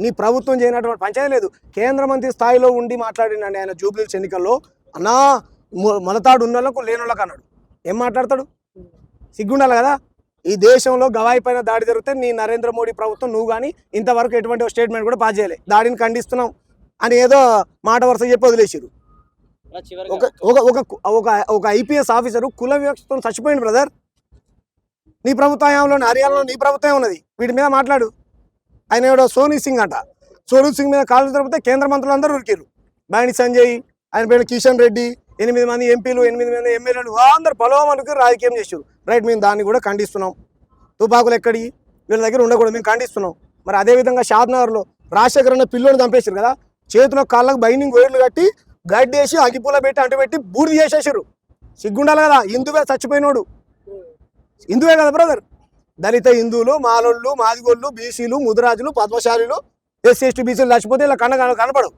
నీ ప్రభుత్వం చేయనటువంటి పంచాయతీ లేదు. కేంద్ర మంత్రి స్థాయిలో ఉండి మాట్లాడినండి ఆయన జూబ్లీహిల్స్ ఎన్నికల్లో. అన్నా మొలతాడు ఉన్న వాళ్ళకు లేని వాళ్ళకు అన్నాడు. ఏం మాట్లాడతాడు? సిగ్గుండాలి కదా. ఈ దేశంలో గవాయి పైన దాడి జరిగితే నీ నరేంద్ర మోడీ ప్రభుత్వం నువ్వు కానీ ఇంతవరకు ఎటువంటి స్టేట్మెంట్ కూడా పాస్ చేయలే. దాడిని ఖండిస్తున్నాం అని ఏదో మాట వరుస చెప్పి వదిలేసారు. ఒక ఐపీఎస్ ఆఫీసరు కుల వివక్షతో చచ్చిపోయింది బ్రదర్. నీ ప్రభుత్వ హయాంలోని హర్యానాలో నీ ప్రభుత్వం ఉన్నది. వీటి మీద మాట్లాడు. ఆయన ఎవడో సోనీ సింగ్ అంట. సోనీ సింగ్ మీద కాళ్ళు జరిపితే కేంద్ర మంత్రులు అందరూ ఉరికారు. బండి సంజయ్, ఆయన పేరు కిషన్ రెడ్డి, 8 మంది ఎంపీలు, 8 మంది ఎమ్మెల్యేలు అందరు పొలవమనుకు రాజకీయం చేశారు. రైట్, మేము దాన్ని కూడా ఖండిస్తున్నాం. తుపాకులు ఎక్కడి వీళ్ళ దగ్గర ఉండకూడదు, మేము ఖండిస్తున్నాం. మరి అదేవిధంగా షాద్నగర్లో రాజశేఖర్ అన్న పిల్లోని చంపేశారు కదా. చేతిలో కాళ్ళకు బైండింగ్ వైర్లు కట్టి గడ్డేసి అగిపూల పెట్టి అంటుపెట్టి బూడిద చేసేసారు. సిగ్గుండాలి కదా. హిందువే చచ్చిపోయినోడు, హిందువే కదా బ్రదర్. దళిత హిందువులు, మాలోళ్ళు, మాదిగోళ్ళు, బీసీలు, ముదిరాజులు, పద్మశాలీలు, ఎస్సీ ఎస్టీ బీసీలు చచ్చిపోతే ఇలా కనపడవు.